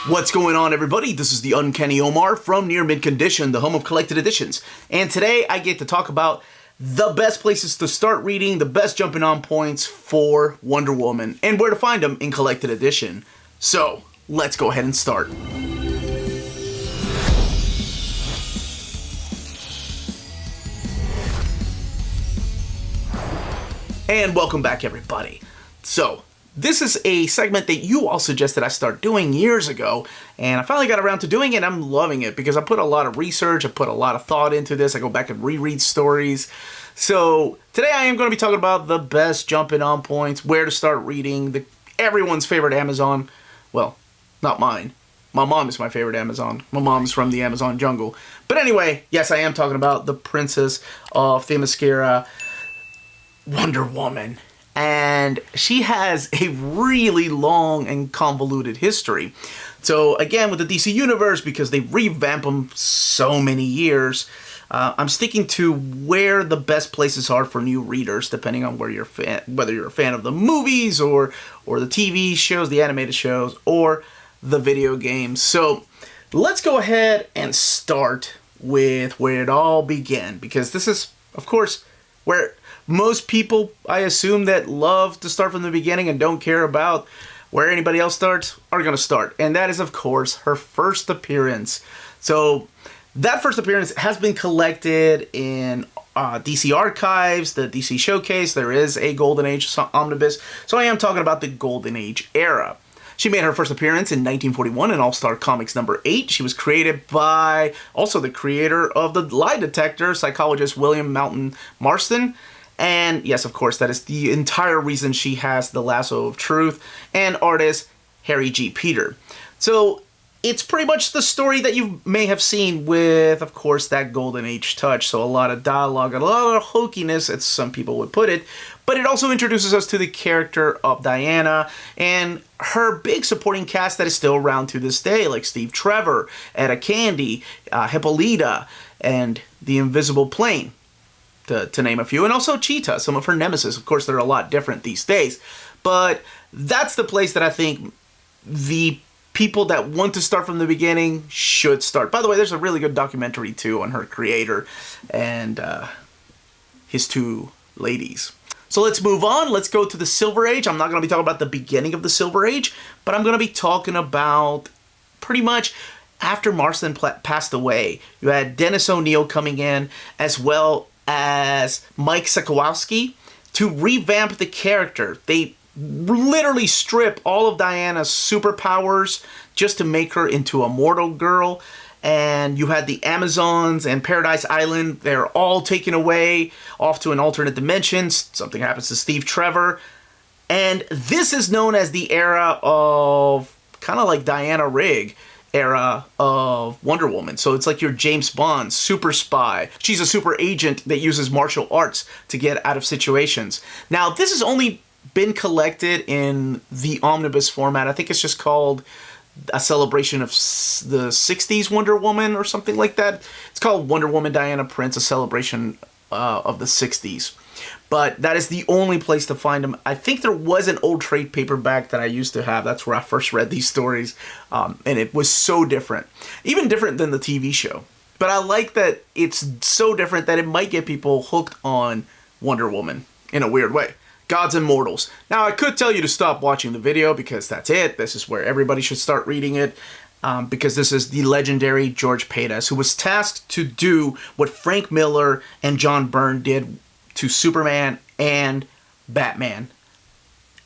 What's going on, everybody? This is the Uncanny Omar from Near Mid Condition, the home of collected editions. And today I get to talk about the best places to start reading, the best jumping on points for Wonder Woman, and where to find them in collected edition. So, let's go ahead and start. And welcome back, everybody. So, this is a segment that you all suggested I start doing years ago, and I finally got around to doing it, and I'm loving it because I put a lot of research, I put a lot of thought into this, I go back and reread stories. So today I am going to be talking about the best jumping on points, where to start reading, everyone's favorite Amazon. Well, not mine. My mom is my favorite Amazon. My mom's from the Amazon jungle. But anyway, yes, I am talking about the Princess of Themyscira, Wonder Woman. And she has a really long and convoluted history. So again, with the DC Universe, because they've revamped them so many years, I'm sticking to where the best places are for new readers, depending on whether you're a fan of the movies or the TV shows, the animated shows, or the video games. So let's go ahead and start with where it all began, because this is, of course, where most people, I assume, that love to start from the beginning and don't care about where anybody else starts are going to start. And that is, of course, her first appearance. So that first appearance has been collected in DC Archives, the DC Showcase. There is a Golden Age omnibus. So I am talking about the Golden Age era. She made her first appearance in 1941 in All-Star Comics number 8. She was created by also the creator of the lie detector, psychologist William Moulton Marston. And yes, of course, that is the entire reason she has the Lasso of Truth, and artist Harry G. Peter. So it's pretty much the story that you may have seen with, of course, that Golden Age touch. So a lot of dialogue, a lot of hokiness, as some people would put it. But it also introduces us to the character of Diana and her big supporting cast that is still around to this day, like Steve Trevor, Etta Candy, Hippolyta, and the Invisible Plane, to name a few. And also Cheetah, some of her nemesis. Of course, they're a lot different these days. But that's the place that I think the people that want to start from the beginning should start. By the way, there's a really good documentary, too, on her creator and his two ladies. So let's move on. Let's go to the Silver Age. I'm not going to be talking about the beginning of the Silver Age, but I'm going to be talking about pretty much after Marston passed away. You had Dennis O'Neil coming in, as well as Mike Sekowsky, to revamp the character. They literally strip all of Diana's superpowers just to make her into a mortal girl. And you had the Amazons and Paradise Island. They're all taken away off to an alternate dimension. Something happens to Steve Trevor. And this is known as the era of kind of like Diana Rigg era of Wonder Woman. So it's like your James Bond, super spy. She's a super agent that uses martial arts to get out of situations. Now, this has only been collected in the omnibus format. I think it's just called A Celebration of the 60s Wonder Woman or something like that. It's called Wonder Woman Diane Prince, A Celebration of the 60s. But that is the only place to find them. I think there was an old trade paperback that I used to have. That's where I first read these stories. And it was so different. Even different than the TV show. But I like that it's so different that it might get people hooked on Wonder Woman in a weird way. Gods and Mortals. Now, I could tell you to stop watching the video because that's it. This is where everybody should start reading it. Because this is the legendary George Paytas, who was tasked to do what Frank Miller and John Byrne did to Superman and Batman.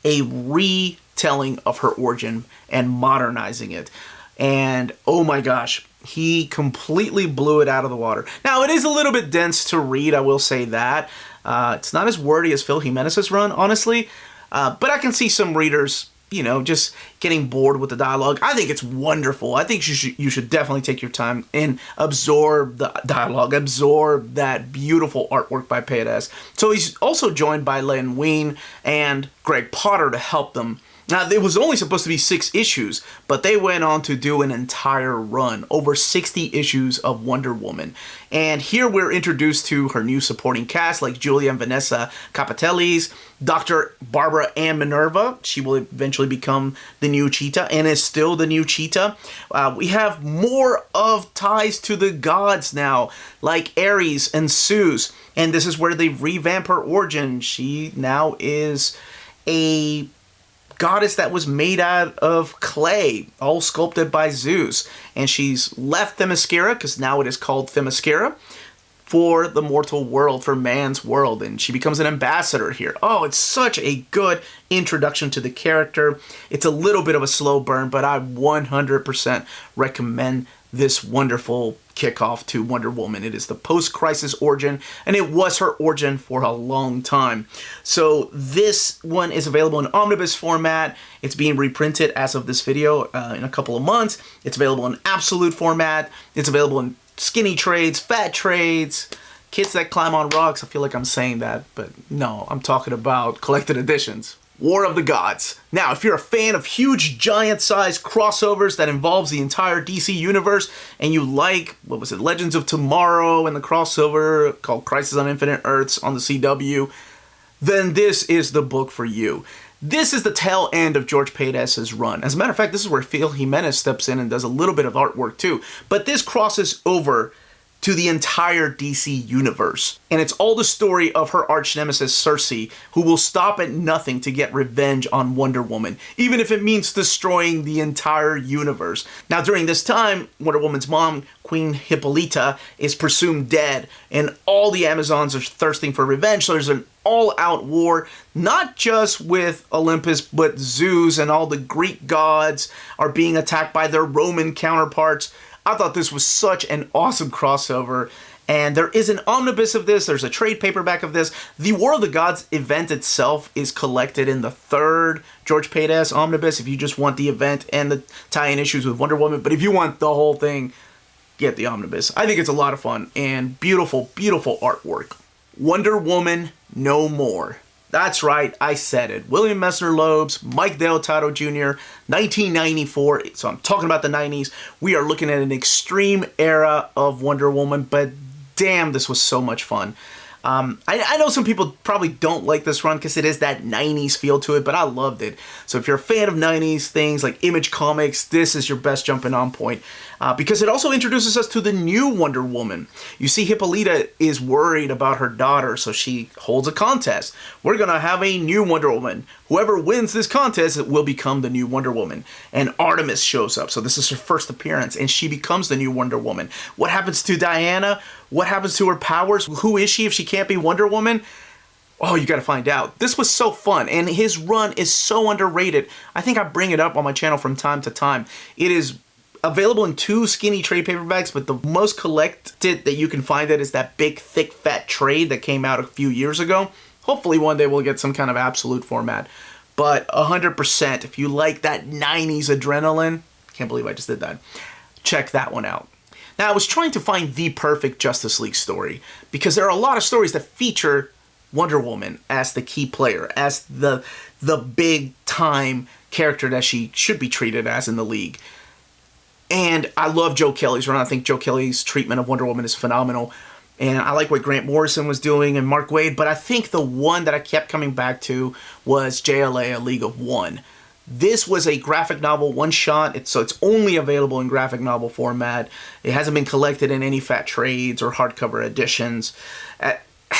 A retelling of her origin and modernizing it. And oh my gosh, he completely blew it out of the water. Now, it is a little bit dense to read, I will say that. It's not as wordy as Phil Jimenez's run, honestly. But I can see some readers, just getting bored with the dialogue. I think it's wonderful. I think you should definitely take your time and absorb the dialogue, absorb that beautiful artwork by Paytas. So he's also joined by Len Wein and Greg Potter to help them Now, it was only supposed to be 6 issues, but they went on to do an entire run, over 60 issues of Wonder Woman. And here we're introduced to her new supporting cast, like Julia and Vanessa Capitellis, Dr. Barbara Ann Minerva. She will eventually become the new Cheetah, and is still the new Cheetah. We have more of ties to the gods now, like Ares and Zeus. And this is where they revamp her origin. She now is a goddess that was made out of clay, all sculpted by Zeus. And she's left Themyscira, because now it is called Themyscira, for the mortal world, for man's world. And she becomes an ambassador here. Oh, it's such a good introduction to the character. It's a little bit of a slow burn, but I 100% recommend this wonderful kickoff to Wonder Woman. It is the post-crisis origin, and it was her origin for a long time. So this one is available in omnibus format. It's being reprinted as of this video in a couple of months. It's available in absolute format. It's available in skinny trades, fat trades, kits that climb on rocks. I feel like I'm saying that, but no, I'm talking about collected editions. War of the Gods. Now, if you're a fan of huge, giant-sized crossovers that involves the entire DC universe, and you like, what was it, Legends of Tomorrow and the crossover called Crisis on Infinite Earths on the CW, then this is the book for you. This is the tail end of George Paides's run. As a matter of fact, this is where Phil Jimenez steps in and does a little bit of artwork too. But this crosses over to the entire DC universe. And it's all the story of her arch nemesis Circe, who will stop at nothing to get revenge on Wonder Woman, even if it means destroying the entire universe. Now, during this time, Wonder Woman's mom, Queen Hippolyta, is presumed dead, and all the Amazons are thirsting for revenge. So there's an all-out war, not just with Olympus, but Zeus and all the Greek gods are being attacked by their Roman counterparts. I thought this was such an awesome crossover, and there is an omnibus of this, there's a trade paperback of this. The War of the Gods event itself is collected in the 3rd George Paides omnibus if you just want the event and the tie-in issues with Wonder Woman, but if you want the whole thing, get the omnibus. I think it's a lot of fun and beautiful, beautiful artwork. Wonder Woman No More. That's right, I said it. William Messner Loebs, Mike Deodato Jr., 1994. So I'm talking about the 90s. We are looking at an extreme era of Wonder Woman, but damn, this was so much fun. I know some people probably don't like this run because it is that 90s feel to it, but I loved it. So if you're a fan of 90s things like Image Comics, this is your best jumping on point. Because it also introduces us to the new Wonder Woman. You see, Hippolyta is worried about her daughter, so she holds a contest. We're going to have a new Wonder Woman. Whoever wins this contest will become the new Wonder Woman. And Artemis shows up, so this is her first appearance, and she becomes the new Wonder Woman. What happens to Diana? What happens to her powers? Who is she if she can't be Wonder Woman? Oh, you gotta find out. This was so fun, and his run is so underrated. I think I bring it up on my channel from time to time. It is available in 2 skinny trade paperbacks, but the most collected that you can find it is that big, thick, fat trade that came out a few years ago. Hopefully one day we'll get some kind of absolute format. But 100%, if you like that 90s adrenaline, can't believe I just did that, check that one out. Now, I was trying to find the perfect Justice League story, because there are a lot of stories that feature Wonder Woman as the key player, as the big-time character that she should be treated as in the League. And I love Joe Kelly's run. I think Joe Kelly's treatment of Wonder Woman is phenomenal. And I like what Grant Morrison was doing and Mark Waid. But I think the one that I kept coming back to was JLA, A League of One. This was a graphic novel one-shot, so it's only available in graphic novel format. It hasn't been collected in any fat trades or hardcover editions. I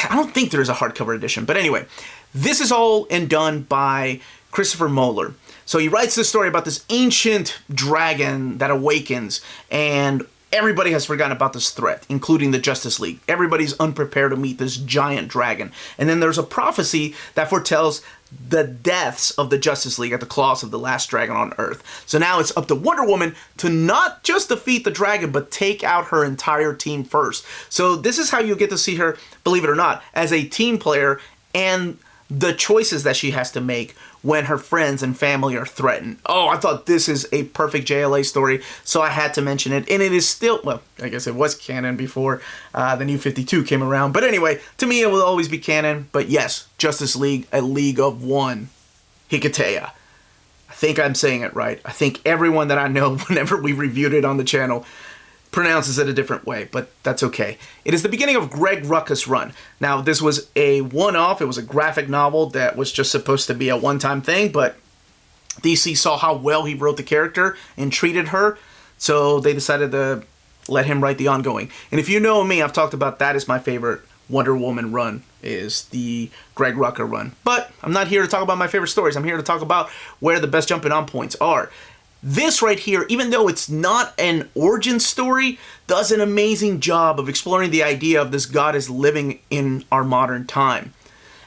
don't think there's a hardcover edition. But anyway, this is all and done by Christopher Moeller. So he writes this story about this ancient dragon that awakens, and everybody has forgotten about this threat, including the Justice League. Everybody's unprepared to meet this giant dragon. And then there's a prophecy that foretells the deaths of the Justice League at the claws of the last dragon on Earth. So now it's up to Wonder Woman to not just defeat the dragon, but take out her entire team first. So this is how you get to see her, believe it or not, as a team player, and the choices that she has to make when her friends and family are threatened. Oh, I thought this is a perfect JLA story, so I had to mention it. And it is still, well, I guess it was canon before the New 52 came around. But anyway, to me, it will always be canon. But yes, Justice League, A League of One. Hiketeia. think I'm saying it right. I think everyone that I know, whenever we reviewed it on the channel, pronounces it a different way, but that's okay. It is the beginning of Greg Rucka's run. Now, this was a one-off. It was a graphic novel that was just supposed to be a one-time thing, but DC saw how well he wrote the character and treated her, so they decided to let him write the ongoing. And if you know me, I've talked about that as my favorite Wonder Woman run, is the Greg Rucka run. But I'm not here to talk about my favorite stories. I'm here to talk about where the best jumping on points are. This right here, even though it's not an origin story, does an amazing job of exploring the idea of this goddess living in our modern time.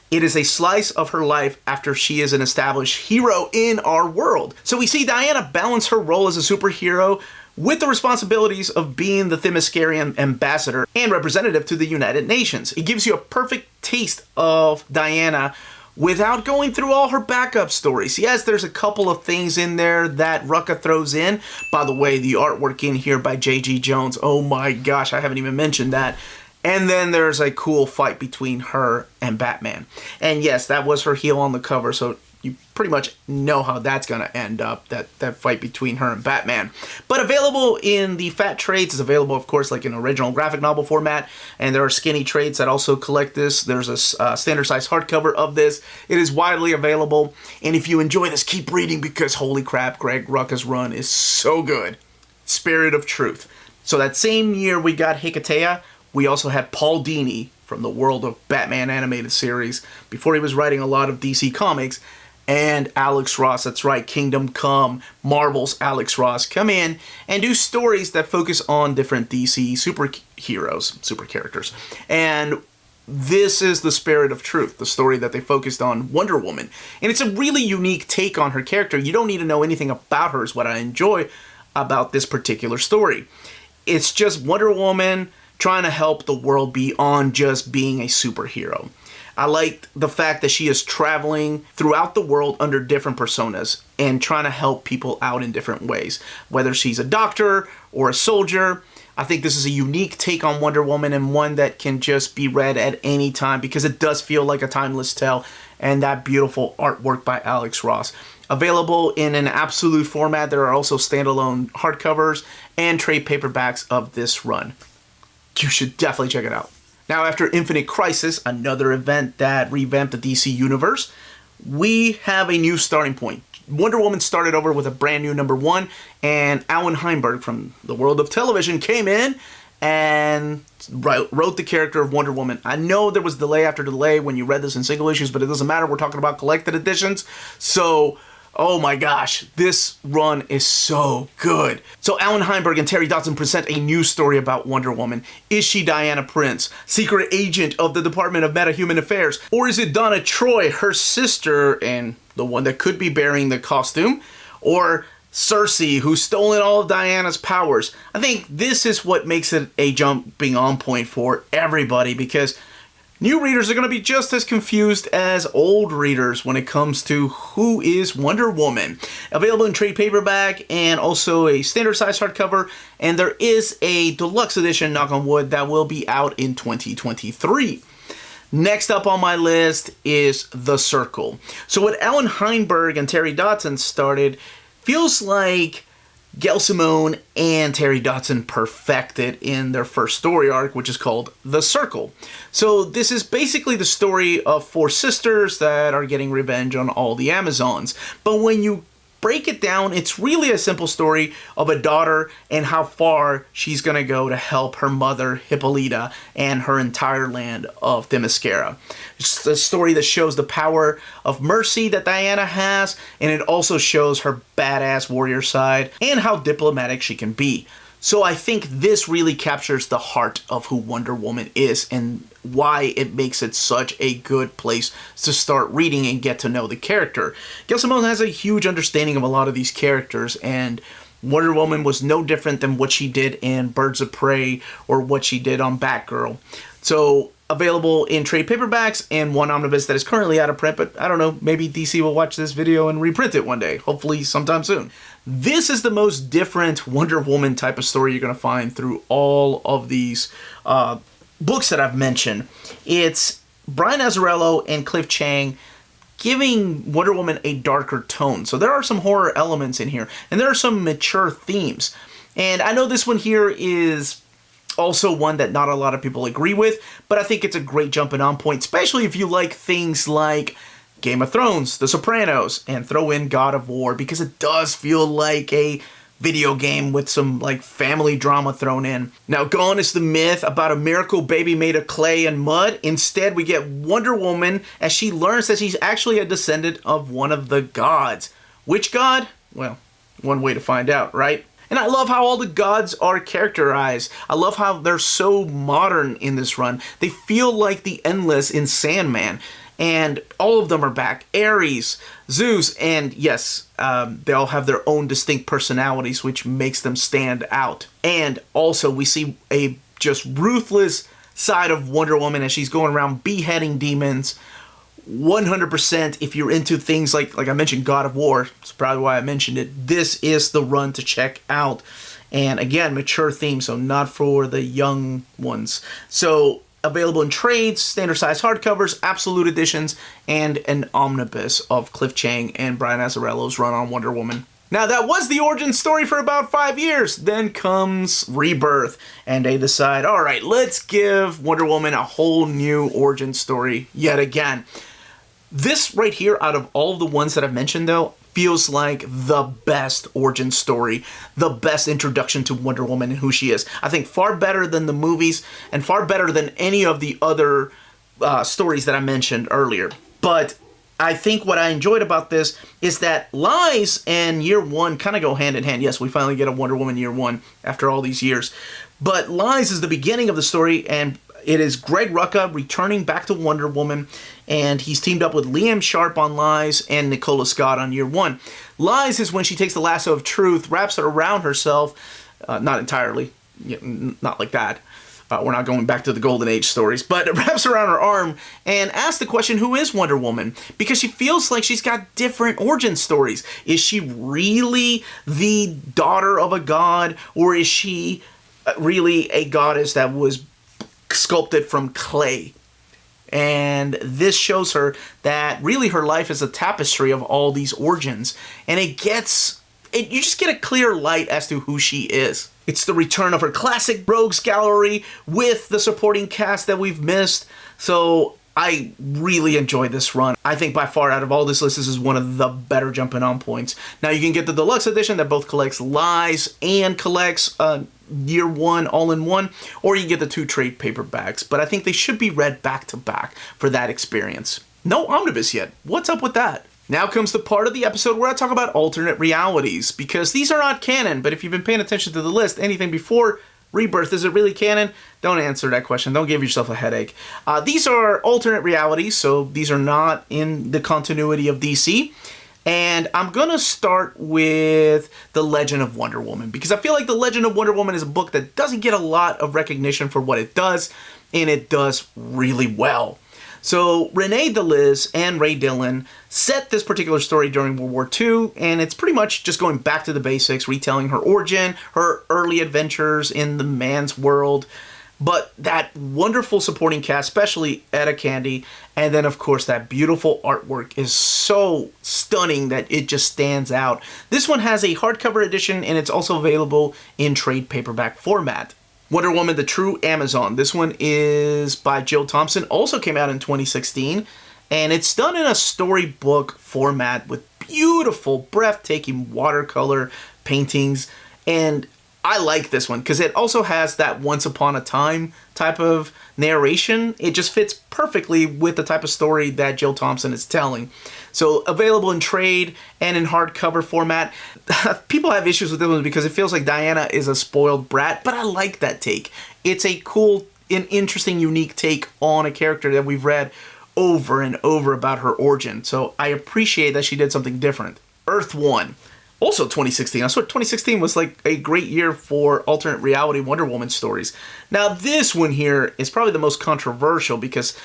It is a slice of her life after she is an established hero in our world. So we see Diana balance her role as a superhero with the responsibilities of being the Themyscirian ambassador and representative to the United Nations. It gives you a perfect taste of Diana without going through all her backup stories. Yes, there's a couple of things in there that Rucka throws in. By the way, the artwork in here by J.G. Jones, oh my gosh, I haven't even mentioned that. And then there's a cool fight between her and Batman. And yes, that was her heel on the cover, so you pretty much know how that's going to end up, that fight between her and Batman. But available in the fat trades, is available, of course, like in original graphic novel format, and there are skinny trades that also collect this. There's a standard size hardcover of this. It is widely available, and if you enjoy this, keep reading, because holy crap, Greg Rucka's run is so good. Spirit of Truth. So that same year we got Hiketeia, we also had Paul Dini from the world of Batman animated series, before he was writing a lot of DC comics, and Alex Ross, that's right, Kingdom Come, Marvel's Alex Ross, come in and do stories that focus on different DC superheroes, super characters. And this is the Spirit of Truth, the story that they focused on Wonder Woman. And it's a really unique take on her character. You don't need to know anything about her, is what I enjoy about this particular story. It's just Wonder Woman trying to help the world beyond just being a superhero. I liked the fact that she is traveling throughout the world under different personas and trying to help people out in different ways. Whether she's a doctor or a soldier, I think this is a unique take on Wonder Woman, and one that can just be read at any time, because it does feel like a timeless tale, and that beautiful artwork by Alex Ross. Available in an absolute format, there are also standalone hardcovers and trade paperbacks of this run. You should definitely check it out. Now, after Infinite Crisis, another event that revamped the DC Universe, we have a new starting point. Wonder Woman started over with a brand new #1, and Alan Heinberg from the world of television came in and wrote the character of Wonder Woman. I know there was delay after delay when you read this in single issues, but it doesn't matter. We're talking about collected editions. So, oh my gosh, this run is so good. So Alan Heinberg and Terry Dodson present a new story about Wonder Woman. Is she Diane Prince, secret agent of the Department of Meta-Human Affairs? Or is it Donna Troy, her sister, and the one that could be bearing the costume? Or Cersei, who's stolen all of Diana's powers? I think this is what makes it a jumping on point for everybody, because new readers are going to be just as confused as old readers when it comes to who is Wonder Woman. Available in trade paperback and also a standard size hardcover, and there is a deluxe edition, knock on wood, that will be out in 2023. Next up on my list is The Circle. So what Alan Heinberg and Terry Dodson started feels like Gail Simone and Terry Dodson perfected in their first story arc, which is called The Circle. So this is basically the story of 4 sisters that are getting revenge on all the Amazons. But when you break it down, it's really a simple story of a daughter and how far she's going to go to help her mother, Hippolyta, and her entire land of Themyscira. It's a story that shows the power of mercy that Diana has, and it also shows her badass warrior side and how diplomatic she can be. So I think this really captures the heart of who Wonder Woman is, and why it makes it such a good place to start reading and get to know the character. Gail Simone has a huge understanding of a lot of these characters, and Wonder Woman was no different than what she did in Birds of Prey or what she did on Batgirl. So available in trade paperbacks and one omnibus that is currently out of print, but I don't know, maybe DC will watch this video and reprint it one day, hopefully sometime soon. This is the most different Wonder Woman type of story you're going to find through all of these books that I've mentioned. It's Brian Azzarello and Cliff Chiang giving Wonder Woman a darker tone. So there are some horror elements in here, and there are some mature themes. And I know this one here is also one that not a lot of people agree with, but I think it's a great jumping on point, especially if you like things like Game of Thrones, The Sopranos, and throw in God of War, because it does feel like a video game with some like family drama thrown in. Now, gone is the myth about a miracle baby made of clay and mud. Instead, we get Wonder Woman as she learns that she's actually a descendant of one of the gods. Which god? Well, one way to find out, right? And I love how all the gods are characterized. I love how they're so modern in this run. They feel like the Endless in Sandman. And all of them are back. Ares, Zeus, and yes, they all have their own distinct personalities, which makes them stand out. And also, we see a just ruthless side of Wonder Woman as she's going around beheading demons. 100%, if you're into things like I mentioned, God of War, that's probably why I mentioned it, this is the run to check out. And again, mature theme, so not for the young ones. So, available in trades, standard size hardcovers, absolute editions, and an omnibus of Cliff Chiang and Brian Azzarello's run on Wonder Woman. Now, that was the origin story for about 5 years. Then comes Rebirth, and they decide, all right, let's give Wonder Woman a whole new origin story yet again. This right here, out of all of the ones that I've mentioned, though, feels like the best origin story, the best introduction to Wonder Woman and who she is. I think far better than the movies and far better than any of the other stories that I mentioned earlier. But I think what I enjoyed about this is that Lies and Year One kind of go hand in hand. Yes, we finally get a Wonder Woman Year One after all these years. But Lies is the beginning of the story, and it is Greg Rucka returning back to Wonder Woman, and he's teamed up with Liam Sharp on Lies and Nicola Scott on Year One. Lies is when she takes the lasso of truth, wraps it around herself, not entirely, not like that. We're not going back to the Golden Age stories, but it wraps around her arm and asks the question, who is Wonder Woman? Because she feels like she's got different origin stories. Is she really the daughter of a god, or is she really a goddess that was sculpted from clay? And this shows her that really her life is a tapestry of all these origins, and you just get a clear light as to who she is. It's the return of her classic rogues gallery with the supporting cast that we've missed. So I really enjoyed this run. I think by far out of all this list, this is one of the better jumping on points. Now you can get the deluxe edition that both collects Lies and collects Year One all in one, or you can get the 2 trade paperbacks. But I think they should be read back to back for that experience. No omnibus yet. What's up with that? Now comes the part of the episode where I talk about alternate realities, because these are not canon, but if you've been paying attention to the list, anything before Rebirth, is it really canon? Don't answer that question. Don't give yourself a headache. These are alternate realities, so these are not in the continuity of DC. And I'm going to start with The Legend of Wonder Woman, because I feel like The Legend of Wonder Woman is a book that doesn't get a lot of recognition for what it does, and it does really well. So Renee DeLiz and Ray Dillon set this particular story during World War II, and it's pretty much just going back to the basics, retelling her origin, her early adventures in the man's world. But that wonderful supporting cast, especially Etta Candy, and then of course that beautiful artwork is so stunning that it just stands out. This one has a hardcover edition, and it's also available in trade paperback format. Wonder Woman, The True Amazon. This one is by Jill Thompson. Also came out in 2016. And it's done in a storybook format with beautiful, breathtaking watercolor paintings. And I like this one because it also has that once upon a time type of narration. It just fits perfectly with the type of story that Jill Thompson is telling. So available in trade and in hardcover format. People have issues with this one because it feels like Diana is a spoiled brat, but I like that take. It's a cool, an interesting, unique take on a character that we've read over and over about her origin. So I appreciate that she did something different. Earth One. Also 2016. I swear 2016 was like a great year for alternate reality Wonder Woman stories. Now this one here is probably the most controversial because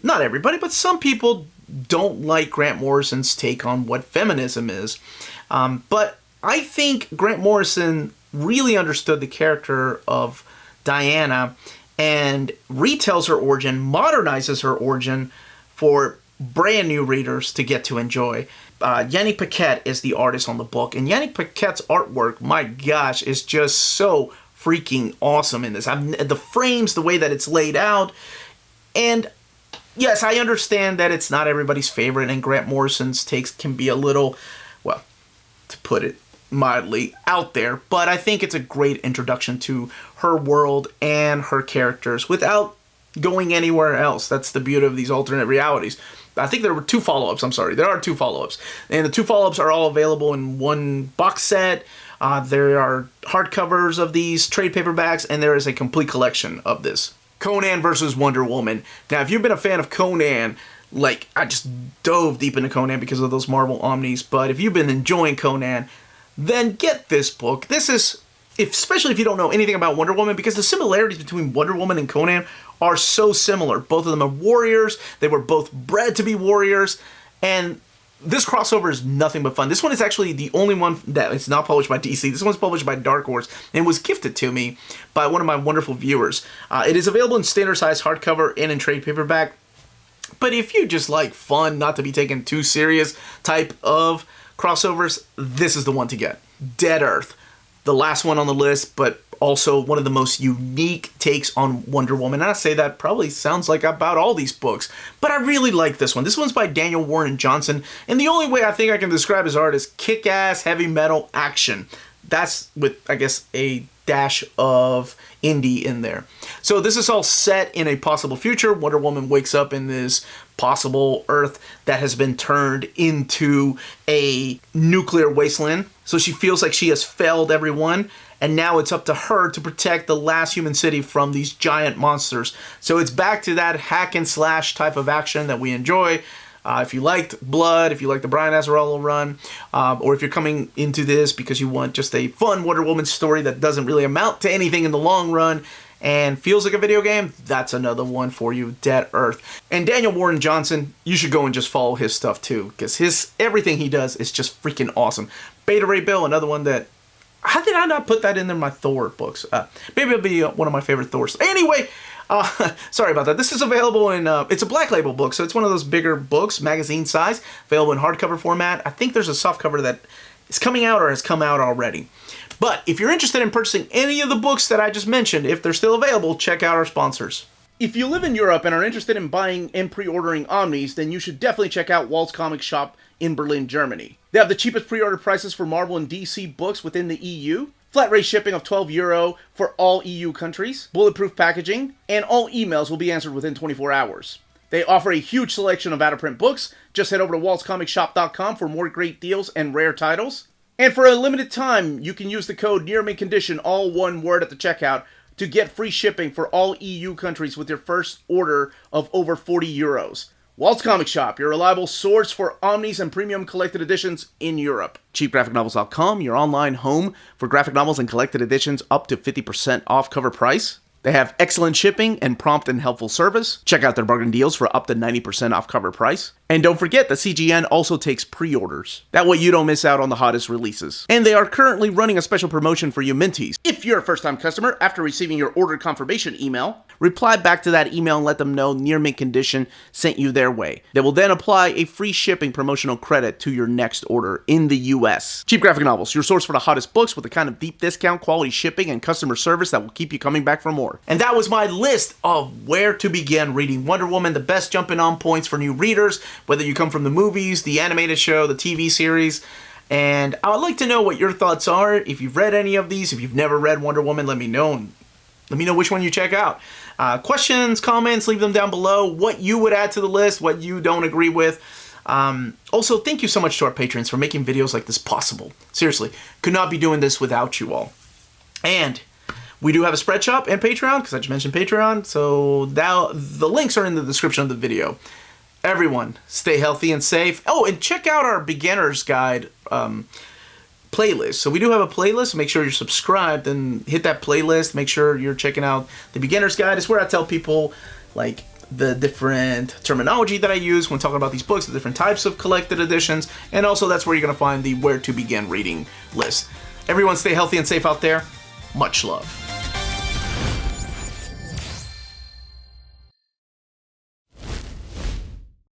not everybody, but some people don't like Grant Morrison's take on what feminism is. But I think Grant Morrison really understood the character of Diana and retells her origin, modernizes her origin for brand new readers to get to enjoy. Yannick Paquette is the artist on the book, and Yannick Paquette's artwork, my gosh, is just so freaking awesome in this. The frames, the way that it's laid out, and yes, I understand that it's not everybody's favorite, and Grant Morrison's takes can be a little, well, to put it mildly, out there, but I think it's a great introduction to her world and her characters without going anywhere else. That's the beauty of these alternate realities. I think there were 2 follow-ups. I'm sorry. There are 2 follow-ups. And the 2 follow-ups are all available in one box set. There are hardcovers of these trade paperbacks, and there is a complete collection of this. Conan versus Wonder Woman. Now, if you've been a fan of Conan, like, I just dove deep into Conan because of those Marvel Omnis, but if you've been enjoying Conan, then get this book. This is, especially if you don't know anything about Wonder Woman, because the similarities between Wonder Woman and Conan are so similar. Both of them are warriors. They were both bred to be warriors, and this crossover is nothing but fun. This one is actually the only one that it's not published by DC. This one's published by Dark Horse and was gifted to me by one of my wonderful viewers. It is available in standard size hardcover and in trade paperback. But if you just like fun, not to be taken too serious type of crossovers, this is the one to get. Dead Earth, the last one on the list, but also one of the most unique takes on Wonder Woman. And I say that probably sounds like about all these books, but I really like this one. This one's by Daniel Warren Johnson, and the only way I think I can describe his art is kick-ass heavy metal action. That's with, I guess, a dash of indie in there. So this is all set in a possible future. Wonder Woman wakes up in this possible Earth that has been turned into a nuclear wasteland. So she feels like she has failed everyone, and now it's up to her to protect the last human city from these giant monsters. So it's back to that hack and slash type of action that we enjoy. If you liked Blood, if you like the Brian Azzarello run, or if you're coming into this because you want just a fun Wonder Woman story that doesn't really amount to anything in the long run and feels like a video game, that's another one for you, Dead Earth. And Daniel Warren Johnson, you should go and just follow his stuff too, because everything he does is just freaking awesome. Beta Ray Bill, another one that, how did I not put that in there, my Thor books? Maybe it'll be one of my favorite Thors. Anyway, sorry about that. This is available in, it's a Black Label book, so it's one of those bigger books, magazine size, available in hardcover format. I think there's a softcover that is coming out or has come out already. But if you're interested in purchasing any of the books that I just mentioned, if they're still available, check out our sponsors. If you live in Europe and are interested in buying and pre-ordering Omnis, then you should definitely check out Walt's Comic Shop in Berlin, Germany. They have the cheapest pre-order prices for Marvel and DC books within the EU, flat rate shipping of €12 for all EU countries, bulletproof packaging, and all emails will be answered within 24 hours. They offer a huge selection of out-of-print books. Just head over to waltzcomicshop.com for more great deals and rare titles. And for a limited time, you can use the code Near Mint Condition, all one word at the checkout, to get free shipping for all EU countries with your first order of over €40. Walt's Comic Shop, your reliable source for Omnis and premium collected editions in Europe. CheapGraphicNovels.com, your online home for graphic novels and collected editions up to 50% off cover price. They have excellent shipping and prompt and helpful service. Check out their bargain deals for up to 90% off cover price. And don't forget that CGN also takes pre-orders. That way you don't miss out on the hottest releases. And they are currently running a special promotion for you Minties. If you're a first-time customer, after receiving your order confirmation email, reply back to that email and let them know Near Mint Condition sent you their way. They will then apply a free shipping promotional credit to your next order in the US. Cheap Graphic Novels, your source for the hottest books with the kind of deep discount, quality shipping, and customer service that will keep you coming back for more. And that was my list of where to begin reading Wonder Woman, the best jumping on points for new readers, whether you come from the movies, the animated show, the TV series. And I would like to know what your thoughts are. If you've read any of these, if you've never read Wonder Woman, let me know. And let me know which one you check out. Questions, comments, leave them down below. What you would add to the list, what you don't agree with. Also, thank you so much to our patrons for making videos like this possible. Seriously, could not be doing this without you all. And we do have a spread shop and Patreon, because I just mentioned Patreon. So now the links are in the description of the video. Everyone, stay healthy and safe. Oh, and check out our beginner's guide playlist. So we do have a playlist. Make sure you're subscribed and hit that playlist. Make sure you're checking out the beginner's guide. It's where I tell people like the different terminology that I use when talking about these books, the different types of collected editions, and also that's where you're going to find the where to begin reading list. Everyone stay healthy and safe out there. Much love.